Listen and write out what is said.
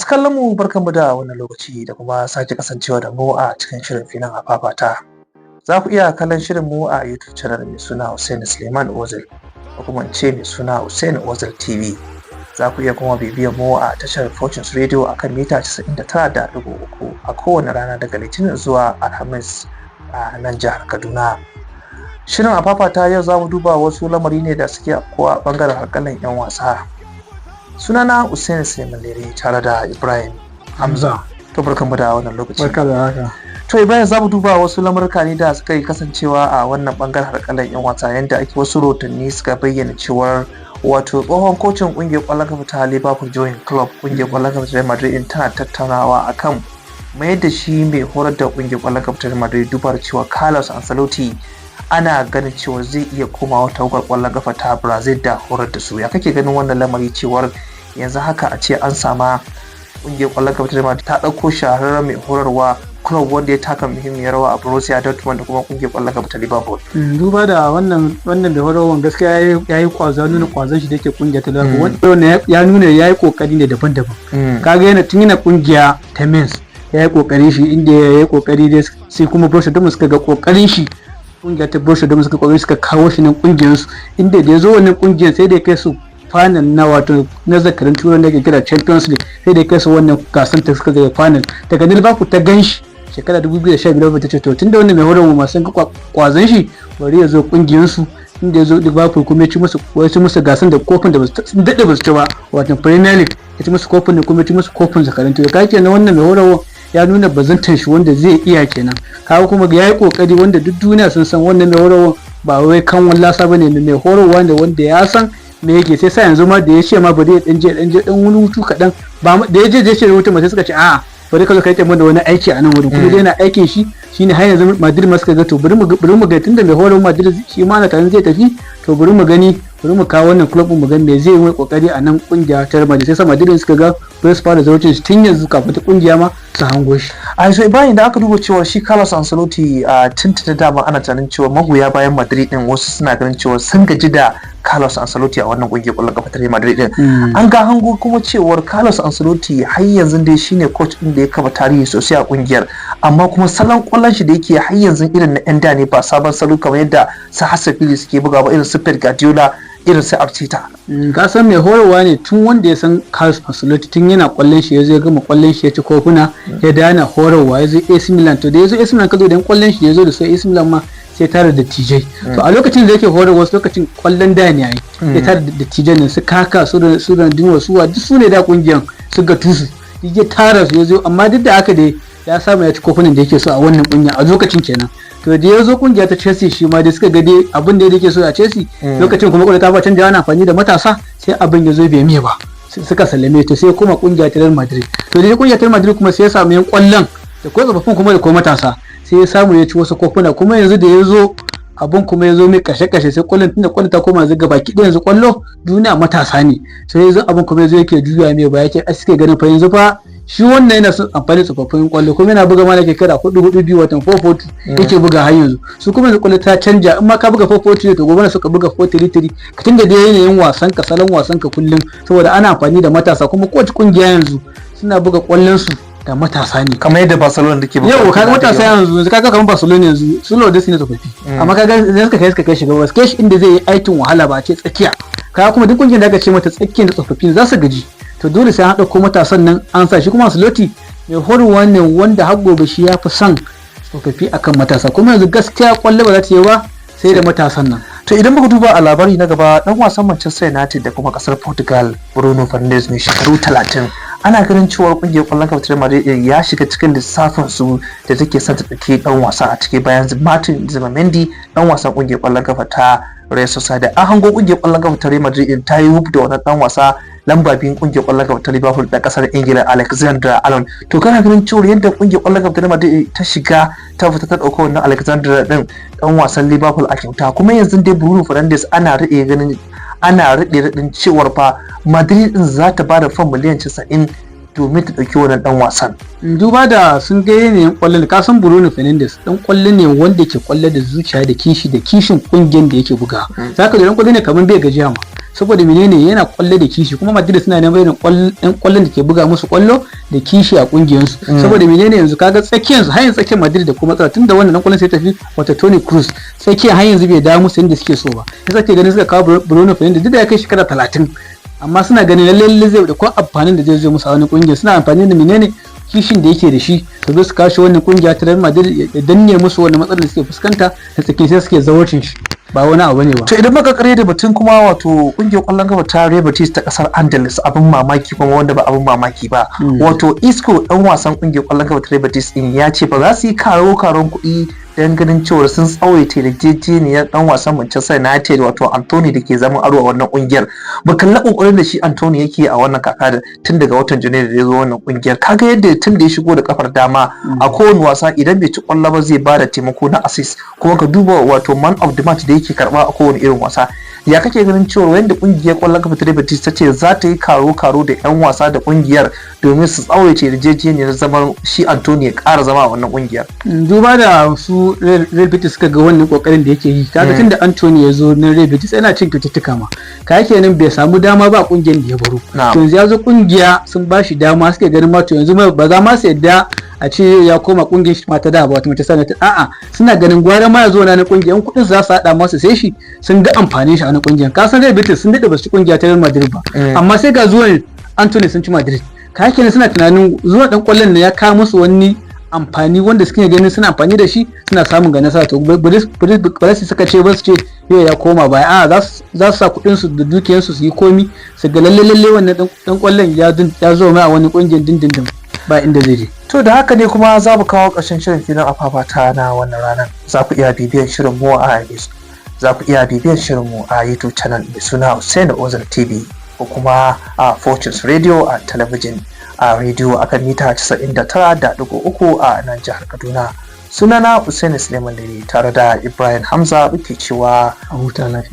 kallon mu barkanmu da wannan lokaci da kuma sake kasancewa da mu a cikin shirin filin a fafata. Za ku iya kallon shirin mu a YouTube channel mai suna Hussein Suleiman Ozil ko kuma in ce mai suna Hussein Ozil TV. Za ku iya kuma bibiyar mu a tashar Fortunes Radio a kan mita 99.3 a kowane rana daga Litinin zuwa Alhamis a nan jihar Kaduna. Shirin a fafata yau za mu duba wasu lamari ne da suke afkuwa a bangaren harkalin 'yan wasa. Sunana Hussein Suleiman Lere tare da Ibrahim Hamza. To barkanmu da wannan lokaci. Barka da haka. To Ibrahim, za mu duba wasu lamurka ne da suka yi kasancewa a wannan bangaren harkalin 'yan wasa, yadda ake wasu rahotanni suka bayyana cewar wato tsohon kocin kungiyar kwallon kafa ta Liverpool Join Club, kungiyar kwallon kafa ta Real Madrid tana tattaunawa akan mayar da shi mai horar da kungiyar kwallon kafa ta Real Madrid, duba da cewa Carlos Ancelotti ana ganin cewa zai iya komawa tawagar kwallon kafa ta Brazil da horar da su. Ya kake ganin wannan lamari cewar yanzu haka a ce an sama kungiyar kwallon kafa ta Real Madrid ta dauko shahararren mai horarwa club wanda ya taka muhimmiyar rawa a Borussia Dortmund da kuma kungiyar kwallon kafa ta Liverpool? Duba da wannan mai horarwan gaskiya yayi kwazo, nuna kwazon shi da yake kungiyar ta Liverpool, wanda ya nuna yayi kokari ne daban-daban. Kaga yana tun yana kungiya ta Mainz yayi kokari shi, inda yayi kokari da sai kuma Borussia Dortmund suka ga kokarin shi, kungiyar ta Borussia Dortmund suka kokari suka kawo shi nan kungiyar su, inda da yazo wannan kungiyar sai da kai su final na wato na zakarin turai da ake kira Champions League, sai da kai su wannan gasar ta suka zai final. Daga Liverpool ta ganshi shekara 2015 ta ce to tunda wannan mai horarwa masu kwazon shi bari ya zo kungiyar su, inda ya zo Liverpool kuma ya ci musu gasar da kofin da sun dade ba su ci ba, wato Premier League ya ci musu kofin da kuma ya ci musu kofin zakarin turai. Ka kenan wannan mai horarwa ya nuna bazantan shi wanda zai iya kenan. Kawo kuma ya yi kokari wanda duk duniya sun san wannan mai horarwa ba wai kan wallasa bane, mai horarwa ne wanda ya san me yake. sai sa yanzu ma da ya ce ma bari ya dan wani hutu kadan, ba da ya je ce hutu ma sai suka ce a'a bari ka zo kai taimaka da wani aiki a nan wurin, kuma dai yana aikin shi shine har yanzu Madrid ma suka ga to bari mu ga tunda mai horon Madrid shi ma na tare zai tafi, to bari mu kawo wannan club mu ga me zai yi kokari a nan kungiya ta Madrid. sai sa Madrid suka ga bari su fara zauce shi tun yanzu kafin ta kungiya ma su hango shi. A so bayan da aka duba cewa shi Carlos Ancelotti a tuntuna dama ana tunanin cewa magoya bayan Madrid din wasu suna ganin cewa sun gaji da Carlos Ancelotti a wannan kungiyar kwallon kafa ta Real Madrid din. An ga hango kuma cewar Carlos Ancelotti har yanzu dai shine coach din da ya kafa tarihi sosai a kungiyar, amma kuma salon kwallon shi da yake har yanzu irin na 'yan da ne, ba sabon salo kamar yadda su Hasafili suke buga ba, irin su Pep Guardiola, irin su Arteta. Ka san mai horarwa ne tun wanda ya san Carlos Ancelotti tun yana kwallon shi, ya gama kwallon shi ya ci kofuna, ya dana horarwa ya zo AC Milan. To da ya zo AC Milan, ka zo da kwallon shi ya zo da su AC Milan ma sai tare da TJ. To a lokacin da yake horarwa, wasu lokacin kwallon da ne yayi ya tare da TJ ne, su Kaka su da Dinwa suwa duk su ne da kungiyan su ga tusu ya tara su ya zo, amma duk da haka dai ya samu ya ci kofunan da yake so a wannan kungiya a lokacin kenan. To da ya zo kungiya ta Chelsea shi ma dai suka ga dai abin da yake so a Chelsea, lokacin kuma kwallon ta ba canja ana amfani da matasa, sai abin ya zo bai miye ba, suka sallame. To sai kuma kungiya ta Real Madrid, to da kungiya ta Real Madrid kuma sai ya samu yan kwallon da ko tsofaffin kuma da ko matasa, sai ya samu ya ci wasu kofuna. Kuma yanzu da ya zo abun kuma ya zo mai kashe-kashe, sai kwallon tunda kwallon ta koma zuga baki ɗaya, yanzu kwallo duniya matasa ne, sai yanzu abun kuma ya zo yake juya mai ba, yake suke ganin fa yanzu fa shi wannan yana son amfani da tsofaffin kwallo, kuma yana buga mana kekara 4-4-2 watan 4-4 yake buga har yanzu. Su kuma yanzu kwallo ta canja, in ma ka buga 4-4 to gobe na suka buga 4-3-3, ka tunda da yanayin wasan ka, salon wasan ka kullum, saboda ana amfani da matasa, kuma kowace kungiya yanzu suna buga kwallon su da matasa ne, kamar yadda Barcelona take buga. Yau kaga matasa yanzu, kaga kamar Barcelona yanzu su lodi su ne tsofaffi, amma kaga idan suka kai shiga wasu kesh inda zai yi aikin wahala ba a ce tsakiya. Kaga kuma duk kungiyar da aka ce mata tsakiyar da tsofaffi za su gaji, to dole sai an haɗa matasan nan an sa shi. kuma Ancelotti mai horarwa ne wanda har gobe shi ya fi son tsofaffi akan matasa, kuma yanzu gaskiya kwallo ba za ta yi ba sai da matasan nan. To idan muka duba a labari na gaba, dan wasan Manchester United da kuma kasar Portugal Bruno Fernandes mai shekaru 30, ana ganin cewa kungiyar kwallon kafa ta Madrid ya shiga cikin lissafin su da take son ta dauki dan wasa a ciki, bayan Martin Zubamendi dan wasan kungiyar kwallon kafa ta Real Sociedad. An hango kungiyar kwallon kafa ta Real Madrid ta yi hub da wannan dan wasa lamba biyun kungiyar kwallon kafa ta Liverpool da kasar Ingila Alexander Arnold. To kana ganin cewa yadda kungiyar kwallon kafa ta Madrid ta shiga ta fita ta dauko wannan Alexander din dan wasan Liverpool a kyauta, kuma yanzu dai Bruno Fernandes ana raɗin cewar fa Madrid din za ta bada fan miliyan 90 domin ta dauki wannan dan wasan. Duba da sun ga yanayin kwallon, ka san Bruno Fernandes dan kwallo ne wanda ke kwallo da zuciya da kishin kungiyar da yake buga. Zaka ga dan kwallo ne kamar bai gajiya ma, saboda menene yana kwallo da kishi, kuma Madrid suna neman irin kwallon da ke buga musu kwallo da kishi a kungiyarsu. Saboda menene yanzu kaga tsakiyar su, har yanzu tsakiyar Madrid da kuma tsara tunda wannan dan kwallon sai tafi wata Toni Kroos, tsakiyar har yanzu bai dawo musu inda suke so ba. Yasa ke ganin suka kawo Bruno Fernandes duk da ya kai shekara 30, amma suna ganin lalle zai da kuma amfanin da zai zo musu a wani kungiya. Suna amfani da menene kishin da yake da shi ka zo su kashe wannan kungiya ta Real Madrid ya danne musu wannan matsalar da suke fuskanta da tsaki sai suke zawarcin shi, ba wani abu ne ba. To idan muka kare da batun kuma wato kungiyar kwallon kafa ta Real Betis ta kasar Andalus, abin mamaki kuma wanda ba abin mamaki ba, wato Isco dan wasan kungiyar kwallon kafa ta Real Betis din ya ce ba za su yi karon kuɗi dan ganin cewa sun tsawaita yarjejeniyar dan wasan Manchester United wato Anthony da ke zaman aro a wannan kungiyar. Ba kalla kokarin da shi Anthony yake a wannan kaka tun daga watan Janairu da ya zo wannan kungiyar, kaga yadda tun da ya shigo da kafar dama a kowane wasa idan bai ci kwallo ba zai bada taimako na assist, kuma ka duba wato man of the match da yake karba a kowane irin wasa. Ya kake ganin cewa wanda kungiyar kwallon kafa ta Real Betis ta ce za ta yi karo da yan wasa da kungiyar domin su tsawaita yarjejeniyar zaman shi Anthony ya ƙara zama a wannan kungiyar? Duba da su Real Betis suka ga wannan kokarin da yake yi, kaga tunda Anthony ya zo na Real Betis yana cin kyaututtuka ma, ka kenan bai samu dama ba kungiyar da ya baro. To yanzu ya zo kungiya sun ba shi dama, suke ganin ma to yanzu ba za ma su yadda a ce ya koma kungiyar shi mata da ba wata mace sanata, a'a suna ganin gwara ma ya zo na kungiyar kudin za su hada masa sai shi sun ga amfanin shi a na kungiyar. Ka san Real Betis sun dade ba su kungiya ta Real Madrid ba, amma sai ga zuwan Anthony sun ci Madrid. Ka kenan suna tunanin zuwa dan kwallon ne ya kawo musu wani amfani wanda suke ganin suna amfani da shi suna samun ga nasara. To ba su suka ce ba su ce yau ya koma baya, a za su sa kudin su da dukiyar su yi komi su ga lalle wannan dan kwallon ya zo mai a wani kungiyar dindindin ba inda zai je. To da haka ne kuma za mu kawo ƙarshen shirin filin afafata na wannan ranar. Za ku iya bibiyar shirin mu a YouTube channel mai suna Hussein Ozar TV, ko kuma a Fortunes Radio a talabijin a rediyo akan mita 99.3 a nan jihar Kaduna. Sunana Hussein Suleiman Dare tare da Ibrahim Hamza muke cewa a huta lafiya.